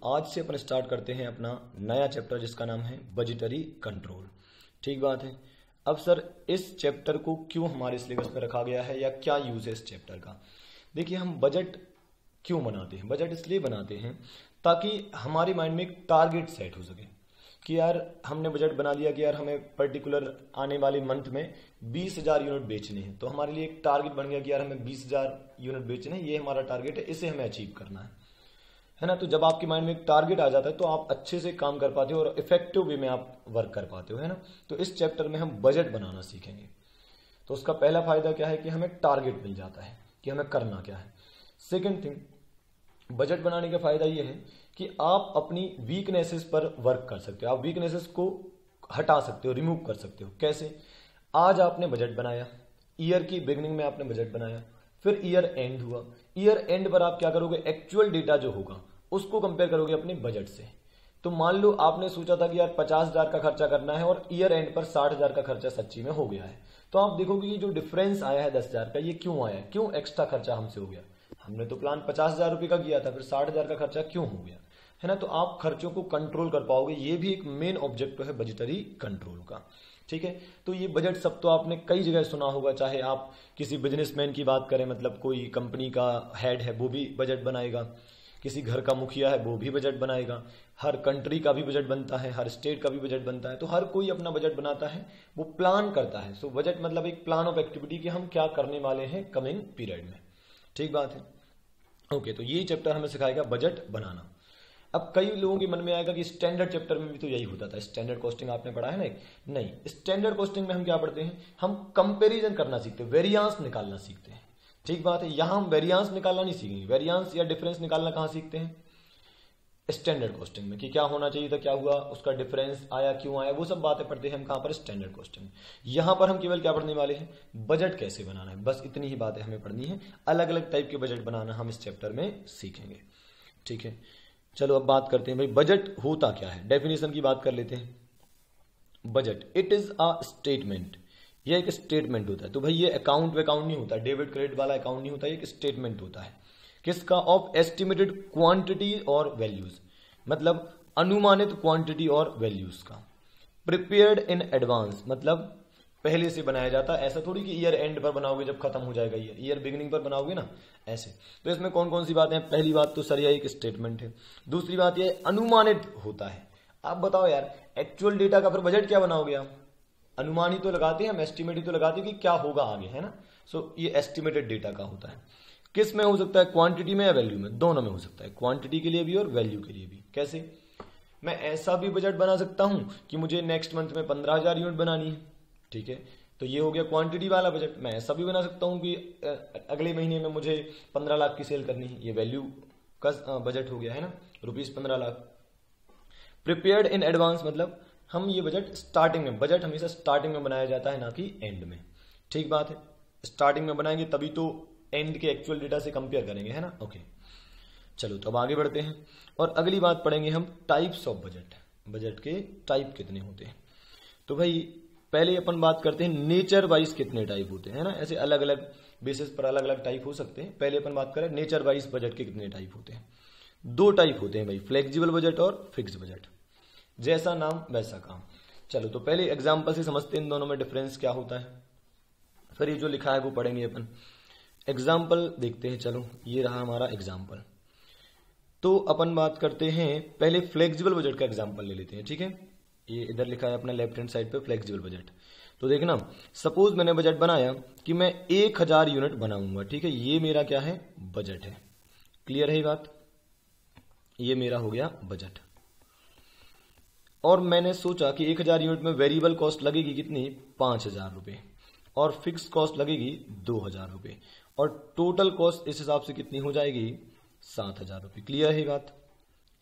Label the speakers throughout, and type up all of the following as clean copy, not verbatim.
Speaker 1: आज से अपन स्टार्ट करते हैं अपना नया चैप्टर जिसका नाम है बजटरी कंट्रोल। ठीक बात है। अब सर इस चैप्टर को क्यों हमारे सिलेबस में रखा गया है या क्या यूज है इस चैप्टर का। देखिए हम बजट क्यों बनाते हैं, बजट इसलिए बनाते हैं ताकि हमारे माइंड में एक टारगेट सेट हो सके कि यार हमने बजट बना लिया कि यार हमें पर्टिकुलर आने वाले मंथ में 20,000 यूनिट बेचने हैं, तो हमारे लिए एक टारगेट बन गया कि यार हमें 20,000 यूनिट बेचने हैं, ये हमारा टारगेट है, इसे हमें अचीव करना है ना। तो जब आपके माइंड में एक टारगेट आ जाता है तो आप अच्छे से काम कर पाते हो और इफेक्टिव वे में आप वर्क कर पाते हो, है ना। तो इस चैप्टर में हम बजट बनाना सीखेंगे। तो उसका पहला फायदा क्या है कि हमें टारगेट मिल जाता है कि हमें करना क्या है। सेकेंड थिंग, बजट बनाने का फायदा यह है कि आप अपनी वीकनेसेस पर वर्क कर सकते हो, आप वीकनेसेस को हटा सकते हो, रिमूव कर सकते हो। कैसे? आज आपने बजट बनाया, ईयर की बिगिनिंग में आपने बजट बनाया, फिर ईयर एंड हुआ, ईयर एंड पर आप क्या करोगे, एक्चुअल डेटा जो होगा उसको कंपेयर करोगे अपने बजट से। तो मान लो आपने सोचा था कि यार 50,000 का खर्चा करना है और ईयर एंड पर 60,000 का खर्चा सच्ची में हो गया है, तो आप देखोगे ये जो डिफरेंस आया है 10,000 का, ये क्यों आया है, क्यों एक्स्ट्रा खर्चा हमसे हो गया। हमने तो प्लान 50,000 रुपए का किया था, फिर 60,000 का खर्चा क्यों हो गया, है ना। तो आप खर्चों को कंट्रोल कर पाओगे, ये भी एक मेन ऑब्जेक्टिव है बजटरी कंट्रोल का। ठीक है। तो ये बजट सब तो आपने कई जगह सुना होगा, चाहे आप किसी बिजनेसमैन की बात करें, मतलब कोई कंपनी का हेड है वो भी बजट बनाएगा, किसी घर का मुखिया है वो भी बजट बनाएगा, हर कंट्री का भी बजट बनता है, हर स्टेट का भी बजट बनता है। तो हर कोई अपना बजट बनाता है, वो प्लान करता है। सो बजट मतलब एक प्लान ऑफ एक्टिविटी कि हम क्या करने वाले हैं कमिंग पीरियड में। ठीक बात है। ओके, तो ये चैप्टर हमें सिखाएगा बजट बनाना। अब कई लोगों के मन में आएगा कि स्टैंडर्ड चैप्टर में भी तो यही होता था, स्टैंडर्ड कॉस्टिंग आपने पढ़ा है ना। नहीं, स्टैंडर्ड कॉस्टिंग में हम क्या पढ़ते हैं, हम कंपैरिजन करना सीखते हैं, वेरियांस निकालना सीखते हैं। ठीक बात है। यहां हम वेरियांस निकालना नहीं सीखेंगे, वेरियांस या डिफरेंस निकालना कहां सीखते हैं, स्टैंडर्ड कॉस्टिंग में, कि क्या होना चाहिए था, क्या हुआ, उसका डिफरेंस आया, क्यों आया, वो सब बातें पढ़ते हैं हम कहां पर, स्टैंडर्ड कॉस्टिंग। यहां पर हम केवल क्या पढ़ने वाले हैं, बजट कैसे बनाना है, बस इतनी ही बातें हमें पढ़नी है। अलग अलग टाइप के बजट बनाना हम इस चैप्टर में सीखेंगे। ठीक है, चलो अब बात करते हैं भाई बजट होता क्या है, डेफिनेशन की बात कर लेते हैं। Budget it is a statement, यह एक स्टेटमेंट होता है। तो भाई ये अकाउंट वकाउंट नहीं होता, डेबिट क्रेडिट वाला अकाउंट नहीं होता, ये एक स्टेटमेंट होता है। किसका? ऑफ एस्टिमेटेड क्वांटिटी और वैल्यूज, मतलब अनुमानित क्वांटिटी और वैल्यूज का। प्रिपेयर्ड इन एडवांस, मतलब पहले से बनाया जाता है, ऐसा थोड़ी कि ईयर एंड पर बनाओगे जब खत्म हो जाएगा, ईयर बिगिनिंग पर बनाओगे ना, ऐसे। तो इसमें कौन कौन सी बातें हैं, पहली बात तो सर यह एक स्टेटमेंट है। दूसरी बात यह अनुमानित होता है। आप बताओ यार, एक्चुअल डेटा का फिर बजट क्या बनाओगे आप, अनुमान ही तो लगाते हैं हम, एस्टिमेट ही तो लगाते हैं कि क्या होगा आगे, है ना। सो ये एस्टिमेटेड डेटा का होता है। किस में हो सकता है, क्वांटिटी में या वैल्यू में, दोनों में हो सकता है, क्वांटिटी के लिए भी और वैल्यू के लिए भी। कैसे? मैं ऐसा भी बजट बना सकता हूं कि मुझे नेक्स्ट मंथ में 15,000 यूनिट बनानी है, ठीक है, तो ये हो गया क्वांटिटी वाला बजट। मैं ऐसा भी बना सकता हूं कि अगले महीने में मुझे 15 लाख की सेल करनी है, ये वैल्यू का बजट हो गया, है ना, rupees 15 lakh. Prepared in advance, मतलब हम ये बजट स्टार्टिंग में, बजट हमेशा स्टार्टिंग में बनाया जाता है ना कि एंड में। ठीक बात है, स्टार्टिंग में बनाएंगे तभी तो एंड के एक्चुअल डेटा से कंपेयर करेंगे, है ना। ओके, चलो तो अब आगे बढ़ते हैं और अगली बात पढ़ेंगे हम टाइप्स ऑफ बजट, बजट के टाइप कितने होते हैं। तो भाई पहले अपन बात करते हैं नेचर वाइज कितने टाइप होते हैं, ना, ऐसे अलग अलग बेसिस पर अलग अलग टाइप हो सकते हैं। पहले अपन बात करें नेचर वाइज बजट के कितने टाइप होते हैं। दो टाइप होते हैं भाई, फ्लेक्सिबल बजट और फिक्स बजट। जैसा नाम वैसा काम। चलो तो पहले एग्जाम्पल से समझते हैं इन दोनों में डिफरेंस क्या होता है, फिर ये जो लिखा है वो पढ़ेंगे अपन। एग्जाम्पल देखते हैं, चलो ये रहा हमारा एग्जाम्पल। तो अपन बात करते हैं पहले फ्लेक्सिबल बजट का एग्जाम्पल ले लेते हैं। ठीक है, ये इधर लिखा है अपना लेफ्ट हैंड साइड पे फ्लेक्सिबल बजट। तो देखना, सपोज मैंने बजट बनाया कि मैं 1,000 यूनिट बनाऊंगा, ठीक है, ये मेरा क्या है, बजट है। क्लियर है ये बात, ये मेरा हो गया बजट। और मैंने सोचा कि 1,000 यूनिट में वेरिएबल कॉस्ट लगेगी कितनी, 5,000 रुपए, और फिक्स कॉस्ट लगेगी 2,000 रुपए, और टोटल कॉस्ट इस हिसाब से कितनी हो जाएगी, 7,000 रुपए। क्लियर है बात,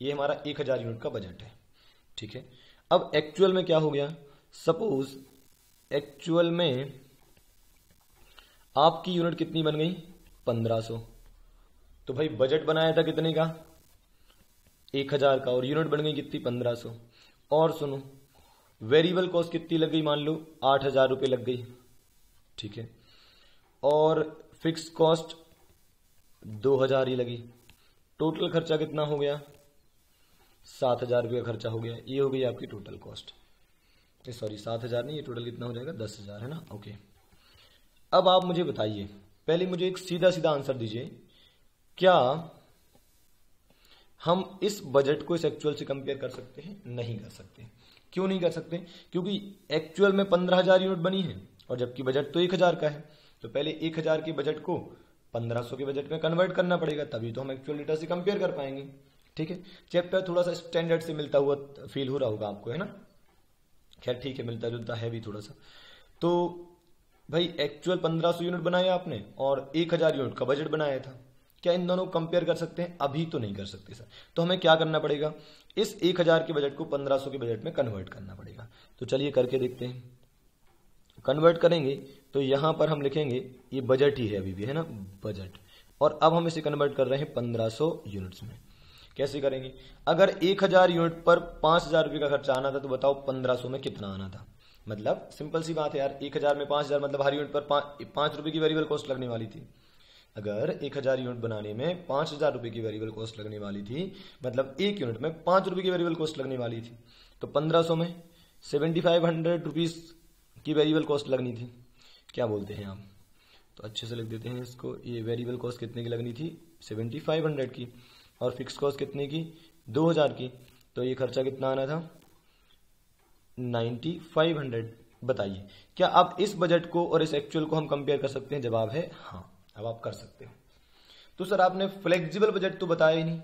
Speaker 1: ये हमारा 1,000 यूनिट का बजट है। ठीक है, अब एक्चुअल में क्या हो गया, सपोज एक्चुअल में आपकी यूनिट कितनी बन गई, 1500। तो भाई बजट बनाया था कितने का, 1,000 का, और यूनिट बन गई कितनी, 1500। और सुनो, वेरिएबल कॉस्ट कितनी लग गई, मान लो 8,000 रुपए लग गई, ठीक है, और फिक्स कॉस्ट 2,000 ही लगी। टोटल खर्चा कितना हो गया, 7,000 रुपये का खर्चा हो गया। ये हो गई आपकी टोटल कॉस्ट। सॉरी 7,000 नहीं, ये टोटल कितना हो जाएगा 10,000 है ना। ओके, अब आप मुझे बताइए, पहले मुझे एक सीधा सीधा आंसर दीजिए, क्या हम इस बजट को इस एक्चुअल से कंपेयर कर सकते हैं? नहीं कर सकते। क्यों नहीं कर सकते? क्योंकि एक्चुअल में 15,000 यूनिट बनी है और जबकि बजट तो 1,000 का है, तो पहले 1,000 के बजट को 1,500 के बजट में कन्वर्ट करना पड़ेगा, तभी तो हम एक्चुअल डेटा से कंपेयर कर पाएंगे। ठीक है, चैप्टर थोड़ा सा स्टैंडर्ड से मिलता हुआ फील हो रहा होगा आपको, है ना। खैर ठीक है, मिलता जुलता है भी थोड़ा सा। तो भाई एक्चुअल 1,500 यूनिट बनाया आपने और 1,000 यूनिट का बजट बनाया था, क्या इन दोनों को कंपेयर कर सकते हैं? अभी तो नहीं कर सकते सर। तो हमें क्या करना पड़ेगा, इस 1,000 के बजट को 1,500 के बजट में कन्वर्ट करना पड़ेगा। तो चलिए करके देखते हैं। कन्वर्ट करेंगे तो यहां पर हम लिखेंगे, ये बजट ही है अभी भी, है ना, बजट, और अब हम इसे कन्वर्ट कर रहे हैं 1,500 यूनिट्स में। कैसे करेंगे? अगर 1,000 यूनिट पर 5,000 रुपये का खर्चा आना था, तो बताओ 1,500 में कितना आना था? मतलब सिंपल सी बात है यार, 1,000 में 5,000 मतलब हर यूनिट पर 5 रुपये की वेरिएबल कॉस्ट लगने वाली थी। अगर 1,000 यूनिट बनाने में 5,000 रुपये की वेरिएबल कॉस्ट लगने वाली थी, मतलब एक यूनिट में 5 रुपये की वेरिएबल कॉस्ट लगने वाली थी, तो 1,500 में 7,500 रुपीज की वेरिएबल कॉस्ट लगनी थी। क्या बोलते हैं आप? तो अच्छे से लिख देते हैं इसको। ये वेरिएबल कॉस्ट कितने की लगनी थी? 7,500 की, और फिक्स कॉस्ट कितने की? 2,000 की। तो ये खर्चा कितना आना था? 9,500। बताइए, क्या आप इस बजट को और इस एक्चुअल को हम कंपेयर कर सकते हैं? जवाब है हाँ, अब आप कर सकते हो। तो सर आपने फ्लेक्सिबल बजट तो बताया ही नहीं,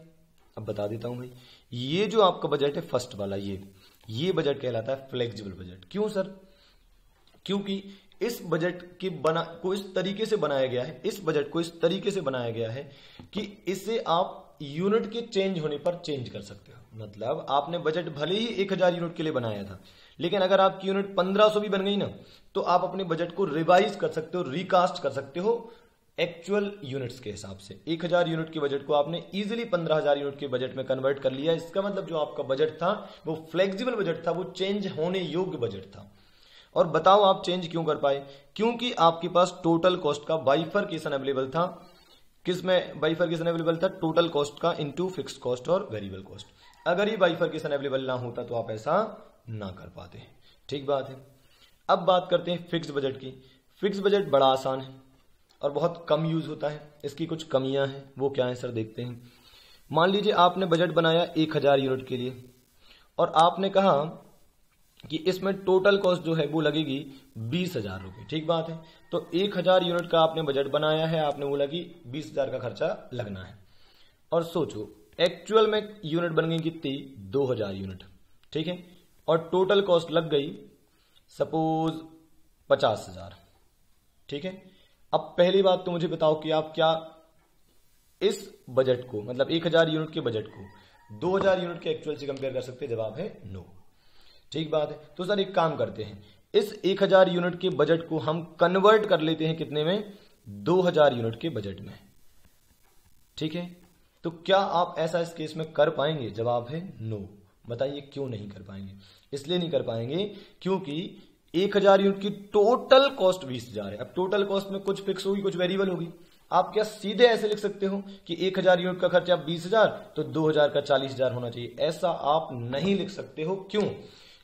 Speaker 1: अब बता देता हूं भाई। ये जो आपका बजट है फर्स्ट वाला, ये बजट कहलाता है फ्लेक्सिबल बजट। क्यों सर? क्योंकि इस बजट को इस तरीके से बनाया गया है, इस बजट को इस तरीके से बनाया गया है कि इसे आप यूनिट के चेंज होने पर चेंज कर सकते हो। मतलब आपने बजट भले ही 1,000 यूनिट के लिए बनाया था, लेकिन अगर आपकी यूनिट 1,500 भी बन गई ना, तो आप अपने बजट को रिवाइज कर सकते हो, रिकास्ट कर सकते हो एक्चुअल यूनिट्स के हिसाब से। 1,000 यूनिट के बजट को आपने इजीली 15,000 यूनिट के बजट में कन्वर्ट कर लिया। इसका मतलब जो आपका बजट था वो फ्लेक्सिबल बजट था, वो चेंज होने योग्य बजट था। और बताओ आप चेंज क्यों कर पाए? क्योंकि आपके पास टोटल कॉस्ट का बाइफरकेशन अवेलेबल था। किसमें बाइफरकेशन अवेलेबल था? टोटल कॉस्ट का इनटू फिक्स कॉस्ट और वेरिएबल कॉस्ट। अगर ये बाइफरकेशन अवेलेबल ना होता तो आप ऐसा ना कर पाते। ठीक बात है। अब बात करते हैं फिक्स बजट की। फिक्स बजट बड़ा आसान है और बहुत कम यूज होता है। इसकी कुछ कमियां हैं, वो क्या है सर? देखते हैं। मान लीजिए आपने बजट बनाया 1,000 यूनिट के लिए और आपने कहा कि इसमें टोटल कॉस्ट जो है वो लगेगी 20,000 रुपये। ठीक बात है। तो 1,000 यूनिट का आपने बजट बनाया है, आपने बोला कि 20,000 का खर्चा लगना है। और सोचो एक्चुअल में यूनिट बन गई कितनी? 2,000 यूनिट। ठीक है, और टोटल कॉस्ट लग गई सपोज 50,000। ठीक है, अब पहली बात तो मुझे बताओ कि आप क्या इस बजट को, मतलब 1,000 यूनिट के बजट को 2,000 यूनिट के एक्चुअल से कंपेयर कर सकते हैं? जवाब है नो। ठीक बात है। तो सर एक काम करते हैं, इस 1,000 यूनिट के बजट को हम कन्वर्ट कर लेते हैं कितने में? 2,000 यूनिट के बजट में। ठीक है, तो क्या आप ऐसा इस केस में कर पाएंगे? जवाब है नो। बताइए क्यों नहीं कर पाएंगे? इसलिए नहीं कर पाएंगे क्योंकि 1,000 यूनिट की टोटल कॉस्ट 20,000 है। अब टोटल कॉस्ट में कुछ फिक्स होगी, कुछ वेरिएबल होगी। आप क्या सीधे ऐसे लिख सकते हो कि 1,000 यूनिट का खर्चा 20,000 तो 2,000 का 40,000 होना चाहिए? ऐसा आप नहीं लिख सकते हो। क्यों?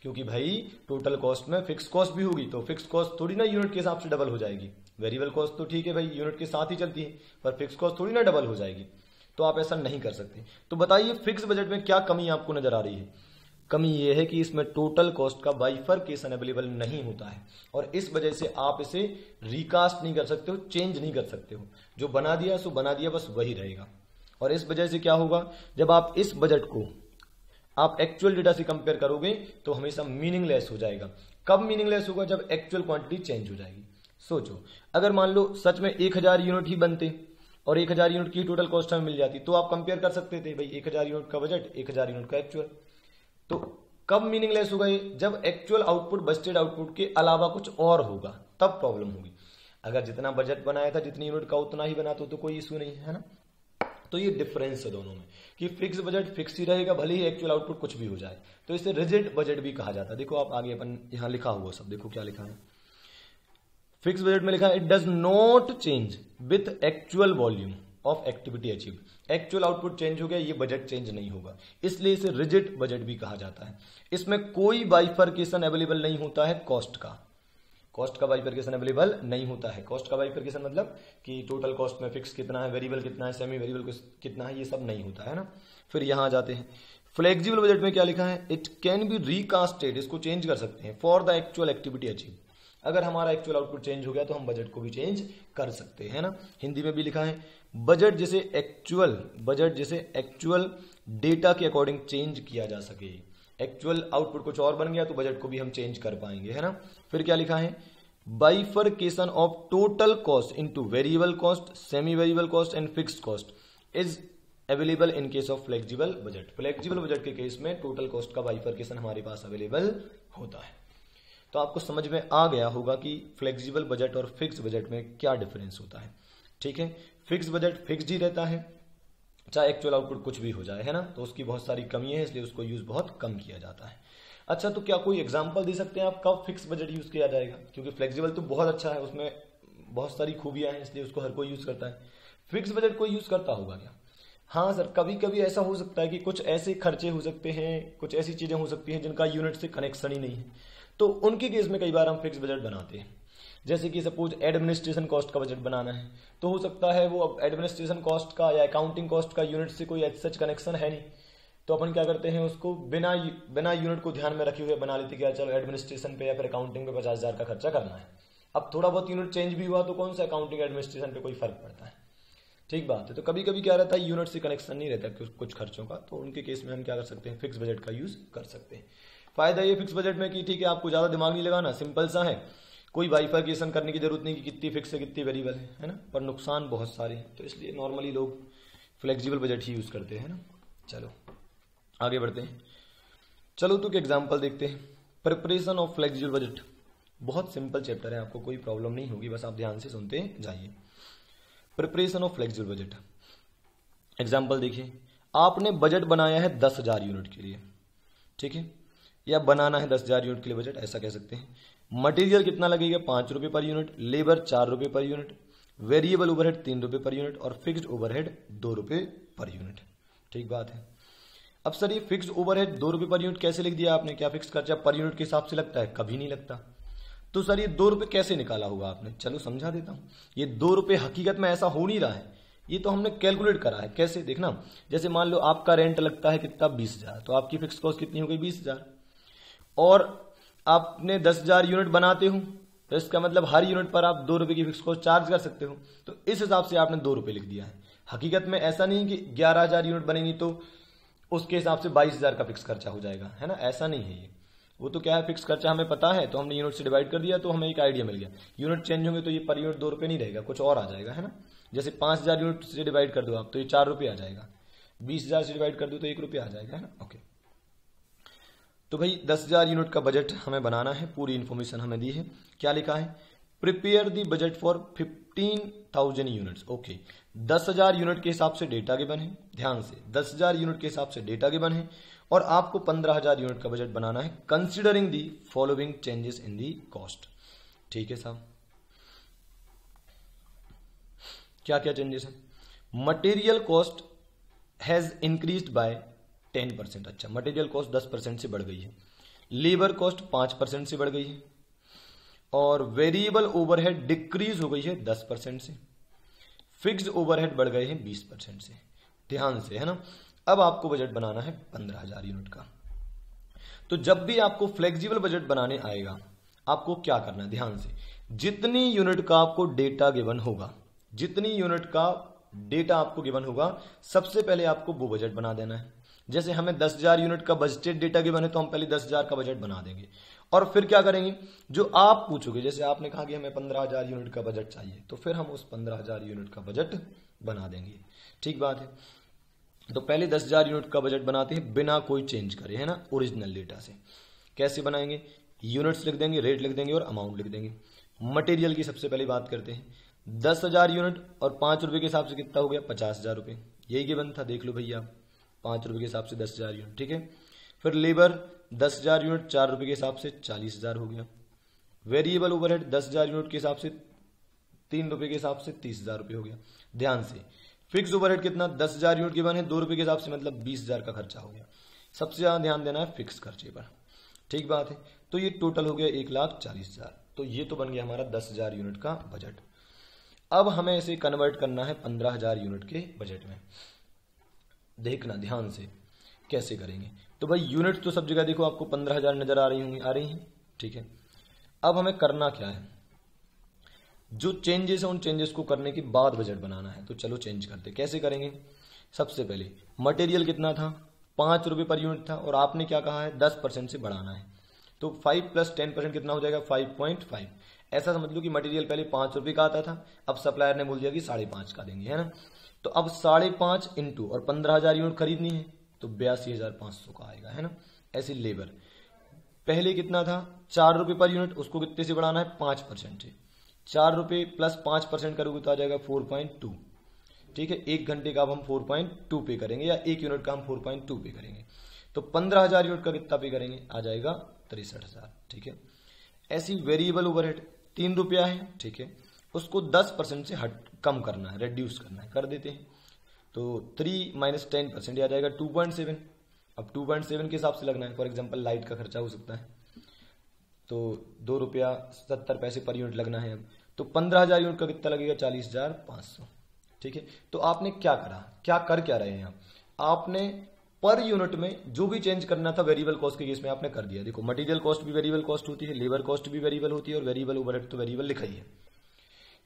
Speaker 1: क्योंकि भाई टोटल कॉस्ट में फिक्स कॉस्ट भी होगी, तो फिक्स कॉस्ट थोड़ी ना यूनिट के हिसाब से डबल हो जाएगी। वेरिएबल कॉस्ट तो ठीक है भाई, यूनिट के साथ ही चलती है, पर फिक्स कॉस्ट थोड़ी ना डबल हो जाएगी। तो आप ऐसा नहीं कर सकते। तो बताइए फिक्स बजट में क्या कमी आपको नजर आ रही है? कमी यह है कि इसमें टोटल कॉस्ट का बाइफरकेशन अवेलेबल नहीं होता है, और इस वजह से आप इसे रिकास्ट नहीं कर सकते हो, चेंज नहीं कर सकते हो। जो बना दिया सो बना दिया, बस वही रहेगा। और इस वजह से क्या होगा, जब आप इस बजट को आप एक्चुअल डेटा से कंपेयर करोगे तो हमेशा मीनिंगलेस हो जाएगा। कब मीनिंगलेस होगा? जब एक्चुअल क्वांटिटी चेंज हो जाएगी। सोचो अगर मान लो सच में 1,000 यूनिट ही बनते और 1,000 यूनिट की टोटल कॉस्ट हमें मिल जाती, तो आप कंपेयर कर सकते थे भाई 1,000 यूनिट का बजट, 1,000 यूनिट का एक्चुअल। तो कब मीनिंगलेस होगा ये? जब एक्चुअल आउटपुट बजटेड आउटपुट के अलावा कुछ और होगा, तब प्रॉब्लम होगी। अगर जितना बजट बनाया था, जितनी यूनिट का उतना ही बना तो कोई इश्यू नहीं है ना। तो ये डिफरेंस है दोनों में कि फिक्स बजट फिक्स ही रहेगा, भले ही एक्चुअल आउटपुट कुछ भी हो जाए। तो इसे रिजिड बजट भी कहा जाता है। देखो आप आगे अपन यहां लिखा हुआ सब देखो क्या लिखा है। फिक्स बजट में लिखा है it does not change with actual volume of activity achieved. Actual output change हो गया, ये बजट चेंज नहीं होगा, इसलिए इसे रिजिड बजट भी कहा जाता है। इसमें कोई बाइफर्केशन अवेलेबल नहीं होता है कॉस्ट का बाइफर्केशन अवेलेबल नहीं होता है। कॉस्ट का बाइफर्केशन मतलब कि टोटल कॉस्ट में फिक्स कितना है, वेरिएबल कितना है, सेमी वेरिएबल कितना है, ये सब नहीं होता है ना। फिर यहां आ जाते हैं फ्लेक्सिबल बजट में क्या लिखा है, इट कैन बी रिकास्टेड, इसको चेंज कर सकते हैं for the actual activity achieve. अगर हमारा एक्चुअल आउटपुट चेंज हो गया तो हम बजट को भी चेंज कर सकते हैं ना। हिंदी में भी लिखा है बजट जिसे एक्चुअल डेटा के अकॉर्डिंग चेंज किया जा सके। एक्चुअल आउटपुट कुछ और बन गया तो बजट को भी हम चेंज कर पाएंगे, है ना। फिर क्या लिखा है, bifurcation of total cost into variable cost, semi variable cost and fixed cost is available in case of flexible budget. Flexible budget के केस में टोटल कॉस्ट का बाइफर्केशन हमारे पास अवेलेबल होता है। तो आपको समझ में आ गया होगा कि फ्लेक्सिबल बजट और फिक्स बजट में क्या डिफरेंस होता है। ठीक है, फिक्स बजट फिक्स्ड ही रहता है, चाहे एक्चुअल आउटपुट कुछ भी हो जाए, है ना। तो उसकी बहुत सारी कमियां हैं, इसलिए उसको यूज बहुत कम किया जाता है। अच्छा, तो क्या कोई एग्जांपल दे सकते हैं आप कब फिक्स बजट यूज किया जाएगा? क्योंकि फ्लेक्सिबल तो बहुत अच्छा है, उसमें बहुत सारी खूबियां हैं, इसलिए उसको हर कोई यूज करता है। फिक्स बजट कोई यूज करता होगा क्या? हाँ सर, कभी कभी ऐसा हो सकता है कि कुछ ऐसे खर्चे हो सकते हैं, कुछ ऐसी चीजें हो सकती हैं जिनका यूनिट से कनेक्शन ही नहीं है, तो उनके केस में कई बार हम फिक्स बजट बनाते हैं। जैसे कि सपोज एडमिनिस्ट्रेशन कॉस्ट का बजट बनाना है, तो हो सकता है वो अब एडमिनिस्ट्रेशन कॉस्ट का या अकाउंटिंग कॉस्ट का यूनिट से कोई सच कनेक्शन है नहीं, तो अपन क्या करते हैं, उसको बिना यूनिट को ध्यान में रखे हुए बना लेते हैं कि चलो एडमिनिस्ट्रेशन पे या फिर अकाउंटिंग पे 50,000 का खर्चा करना है। अब थोड़ा बहुत यूनिट चेंज भी हुआ तो कौन सा अकाउंटिंग एडमिनिस्ट्रेशन पे कोई फर्क पड़ता है। ठीक बात है। तो कभी कभी क्या रहता है, यूनिट से कनेक्शन नहीं रहता कुछ खर्चों का, तो उनके केस में हम क्या कर सकते हैं, फिक्स बजट का यूज कर सकते हैं। फायदा ये फिक्स बजट में कि ठीक है, आपको ज्यादा दिमाग नहीं लगाना, सिंपल सा है, कोई बाइफर्केशन करने की जरूरत नहीं कि कितनी फिक्स है कितनी वेरिएबल है ना। पर नुकसान बहुत सारे हैं, तो इसलिए नॉर्मली लोग फ्लेक्सिबल बजट ही यूज करते हैं ना। चलो आगे बढ़ते हैं। चलो तो एक एग्जांपल देखते हैं, प्रिपरेशन ऑफ फ्लेक्सिबल बजट। बहुत सिंपल चैप्टर है, आपको कोई प्रॉब्लम नहीं होगी, बस आप ध्यान से सुनते जाइए। Preparation of flexible budget, example देखिए, आपने बजट बनाया है 10,000 यूनिट के लिए, ठीक है, या बनाना है 10,000 यूनिट के लिए बजट, ऐसा कह सकते हैं। मटेरियल कितना लगेगा, 5 रुपए पर यूनिट, लेबर 4 रुपए पर यूनिट, वेरिएबल ओवरहेड 3 रुपए पर यूनिट और फिक्स्ड ओवरहेड 2 रुपए पर यूनिट। ठीक बात है। अब सर ये फिक्स्ड ओवरहेड 2 रुपए पर यूनिट कैसे लिख दिया आपने? क्या फिक्स खर्चा पर यूनिट के हिसाब से लगता है? कभी नहीं लगता। तो सर ये 2 रुपए कैसे निकाला होगा आपने? चलो समझा देता हूं। ये 2 रुपए हकीकत में ऐसा हो नहीं रहा है, ये तो हमने कैलकुलेट करा है। कैसे देखना, जैसे मान लो आपका रेंट लगता है कितना, 20,000, तो आपकी फिक्स कॉस्ट कितनी हो गई, 20,000, और आपने 10,000 यूनिट बनाते हो, तो इसका मतलब हर यूनिट पर आप 2 रुपए की फिक्स कॉस्ट चार्ज कर सकते हो, तो इस हिसाब से आपने 2 रुपए लिख दिया है। हकीकत में ऐसा नहीं कि 11,000 यूनिट बनेंगी तो उसके हिसाब से 22,000 का फिक्स खर्चा हो जाएगा, है ना, ऐसा नहीं है ये। वो तो क्या है, फिक्स खर्चा हमें पता है तो हमने यूनिट से डिवाइड कर दिया, तो हमें एक आइडिया मिल गया। यूनिट चेंज होंगे तो ये पर यूनिट 2 रुपए नहीं रहेगा, कुछ और आ जाएगा, है ना। जैसे 5,000 यूनिट से डिवाइड कर दो आप तो ये 4 रुपए आ जाएगा, 20,000 से डिवाइड कर दो तो 1 रुपया आ जाएगा, है ना। ओके, तो भाई 10,000 यूनिट का बजट हमें बनाना है, पूरी इंफॉर्मेशन हमें दी है। क्या लिखा है, prepare the budget for 15,000 units. Okay, 10,000 unit के हिसाब से डेटा गिवन है, ध्यान से 10,000 यूनिट के हिसाब से डेटा गिवन है, और आपको 15,000 यूनिट का बजट बनाना है considering the following changes in the cost. ठीक है साहब, क्या क्या चेंजेस है? Material cost has increased by 10%। अच्छा, मटेरियल कॉस्ट 10% से बढ़ गई है, लेबर कॉस्ट 5% से बढ़ गई है, और वेरिएबल ओवरहेड डिक्रीज हो गई है 10% से, फिक्स्ड ओवरहेड बढ़ गए हैं 20% से। ध्यान से, है ना। अब आपको बजट बनाना है 15,000 यूनिट का। तो जब भी आपको फ्लेक्सिबल बजट बनाने आएगा, आपको क्या करना है, ध्यान से, जितनी यूनिट का आपको डेटा गिवन होगा, जितनी यूनिट का डेटा आपको गिवन होगा, सबसे पहले आपको वो बजट बना देना है। जैसे हमें 10,000 यूनिट का बजटेड डेटा गिवन है, तो हम पहले 10,000 का बजट बना देंगे, और फिर क्या करेंगे, जो आप पूछोगे, जैसे आपने कहा कि हमें 15,000 यूनिट का बजट चाहिए, तो फिर हम उस 15,000 यूनिट का बजट बना देंगे। ठीक बात है। तो पहले 10,000 यूनिट का बजट बनाते हैं बिना कोई चेंज करे, है ना, ओरिजिनल डेटा से। कैसे बनाएंगे, यूनिट्स लिख देंगे, रेट लिख देंगे और अमाउंट लिख देंगे। मटेरियल की सबसे पहले बात करते हैं, 10,000 यूनिट और 5 रुपए के हिसाब से कितना हो गया, 50,000 रुपए, यही गिवन था, देख लो भैया, 5 रुपए के हिसाब से 10,000 यूनिट। ठीक है, फिर लेबर 10,000 यूनिट 4 रुपए के हिसाब से 40,000 हो गया। वेरिएबल ओवरहेड 10,000 यूनिट के हिसाब से 3 रुपए के हिसाब से 30,000 रुपए हो गया। ध्यान से, फिक्स ओवरहेड कितना 10,000 यूनिट गिवन है, 2 रुपए के हिसाब से मतलब 20,000 का खर्चा हो गया। सबसे ज्यादा ध्यान देना है फिक्स खर्चे पर, ठीक बात है। तो ये टोटल हो गया 1,40,000। तो ये तो बन गया हमारा 10,000 यूनिट का बजट। अब हमें इसे कन्वर्ट करना है 15,000 यूनिट के बजट में। देखना ध्यान से कैसे करेंगे। तो भाई यूनिट तो सब जगह देखो आपको 15,000 नजर आ रही होंगी, आ रही हैं, ठीक है। अब हमें करना क्या है, जो चेंजेस है उन चेंजेस को करने के बाद बजट बनाना है। तो चलो चेंज करते, कैसे करेंगे। सबसे पहले मटेरियल कितना था, 5 रुपए पर यूनिट था, और आपने क्या कहा है 10% से बढ़ाना है। तो 5 + 10% कितना हो जाएगा 5.5। ऐसा समझ लो कि मटेरियल पहले 5 रुपए का आता था, अब सप्लायर ने बोल दिया कि 5.5 का देंगे, है ना। तो अब 5.5 इंटू और 15,000 यूनिट खरीदनी है तो 82,500 का आएगा, है ना। ऐसे लेबर पहले कितना था 4 रुपए पर यूनिट, उसको कितने से बढ़ाना है 5% से। 4 रुपए + 5% करोगे तो आ जाएगा 4.2, ठीक है। 1 घंटे का अब हम 4.2 पे करेंगे, या 1 यूनिट का हम 4.2 पे करेंगे। तो 15,000 यूनिट का कितना पे करेंगे, आ जाएगा 63,000, ठीक है। ऐसी वेरिएबल ओवरहेड 3 रुपया है, ठीक है, उसको 10% से कम करना है, रिड्यूस करना है, कर देते हैं। तो 3 - 10% आ जाएगा 2.7। अब 2.7 के हिसाब से लगना है। फॉर एग्जांपल लाइट का खर्चा हो सकता है, तो 2 रुपया 70 पैसे पर यूनिट लगना है। अब तो 15,000 यूनिट का कितना लगेगा 40,500, ठीक है। तो आपने क्या करा, क्या रहे हैं आपने पर यूनिट में जो भी चेंज करना था वेरिएबल कॉस्ट के केस में आपने कर दिया। देखो मटेरियल कॉस्ट भी वेरिएबल कॉस्ट होती है, लेबर कॉस्ट भी वेरिएबल होती है, और वेरिएबल ओवरहेड तो वेरिएबल लिखा ही है।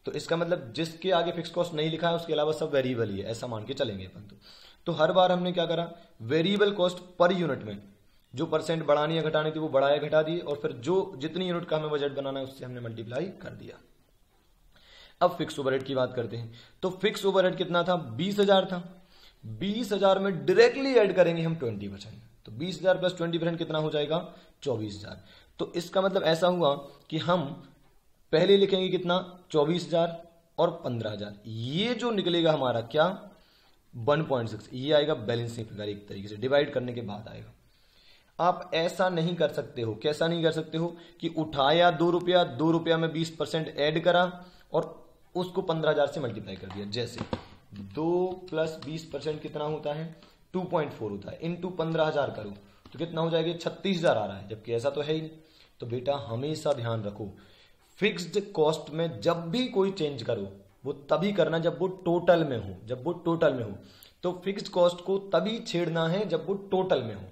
Speaker 1: तो इसका मतलब जिसके आगे फिक्स कॉस्ट नहीं लिखा है उसके अलावा सब वेरिएबल ही है, ऐसा मान के चलेंगे अपन। तो हर बार हमने क्या करा, वेरिएबल कॉस्ट पर यूनिट में जो परसेंट बढ़ानी या घटानी थी वो बढ़ाया घटा दिए, और फिर जो जितनी यूनिट का हमें बजट बनाना है उससे हमने मल्टीप्लाई कर दिया। अब फिक्स ओवरहेड की बात करते हैं। तो फिक्स ओवरहेड कितना था 20,000 था। 20,000 में डायरेक्टली ऐड करेंगे हम 20%। तो 20,000 + 20% कितना हो जाएगा 24,000। तो इसका मतलब ऐसा हुआ कि हम पहले लिखेंगे कितना 24,000 और 15,000। ये जो निकलेगा हमारा क्या 1.6, ये आएगा बैलेंसिंग फिगर, एक तरीके से डिवाइड करने के बाद आएगा। आप ऐसा नहीं कर सकते हो, कैसा नहीं कर सकते हो कि उठाया 2 रुपया, 2 रुपया में 20% ऐड करा और उसको 15,000 से मल्टीप्लाई कर दिया। जैसे 2 + 20% कितना होता है 2.4 होता है, इंटू 15,000 करो तो कितना हो जाएगा 36,000 आ रहा है, जबकि ऐसा तो है ही नहीं। तो बेटा हमेशा ध्यान रखो, फिक्स्ड कॉस्ट में जब भी कोई चेंज करो वो तभी करना जब वो टोटल में हो, जब वो टोटल में हो। तो फिक्स्ड कॉस्ट को तभी छेड़ना है जब वो टोटल में हो,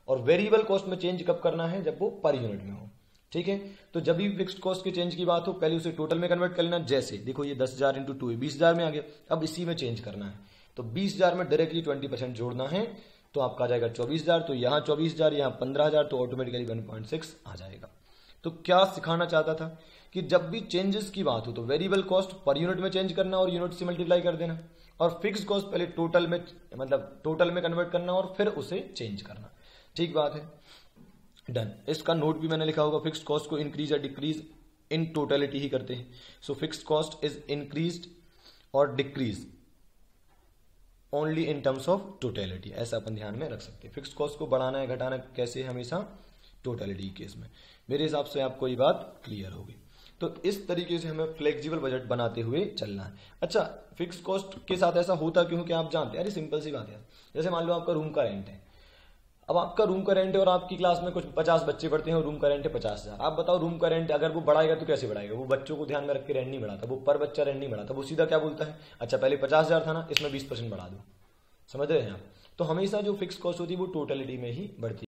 Speaker 1: और वेरिएबल कॉस्ट में चेंज कब करना है जब वो पर यूनिट में हो, ठीक है। तो जब भी फिक्स्ड कॉस्ट के चेंज की बात हो पहले उसे टोटल में कन्वर्ट कर लेना। जैसे देखो ये 10,000 × 2 20,000 में आ गया, अब इसी में चेंज करना है। तो 20,000 में डायरेक्टली 20% जोड़ना है, तो आपका आ जाएगा 24,000। तो यहाँ 24,000, यहाँ 15,000, तो ऑटोमेटिकली 1.6 आ जाएगा। तो क्या सिखाना चाहता था कि जब भी चेंजेस की बात हो तो वेरिएबल कॉस्ट पर यूनिट में चेंज करना और यूनिट से मल्टीप्लाई कर देना, और फिक्स्ड कॉस्ट पहले टोटल में मतलब टोटल में कन्वर्ट करना और फिर उसे चेंज करना। ठीक बात है, डन। इसका नोट भी मैंने लिखा होगा, फिक्स्ड कॉस्ट को इंक्रीज या डिक्रीज इन टोटलिटी ही करते हैं। So fixed cost is increased और decrease only in terms of totality, ऐसा अपन ध्यान में रख सकते हैं। फिक्स्ड कॉस्ट को बढ़ाना है घटाना कैसे, हमेशा टोटलिटी केस में। मेरे हिसाब से आपको ये बात क्लियर होगी। तो इस तरीके से हमें फ्लेक्सिबल बजट बनाते हुए चलना है। अच्छा, फिक्स्ड कॉस्ट के साथ ऐसा होता क्यों, क्या आप जानते हैं? अरे सिंपल सी बात है, जैसे मान लो आपका रूम का रेंट है। अब आपका रूम का रेंट है और आपकी क्लास में कुछ 50 बच्चे पढ़ते हैं और रूम का रेंट है 50,000। आप बताओ रूम का रेंट अगर वो बढ़ाएगा तो कैसे बढ़ाएगा? वो बच्चों को ध्यान में रख के रेंट नहीं बढ़ाता, वो पर बच्चा रेंट नहीं बढ़ाता, वो सीधा क्या बोलता है, अच्छा पहले 50,000 था ना, इसमें 20% बढ़ा दो। समझ रहे हैं आप? तो हमेशा जो फिक्स कॉस्ट होती है वो टोटलिटी में ही बढ़ती है।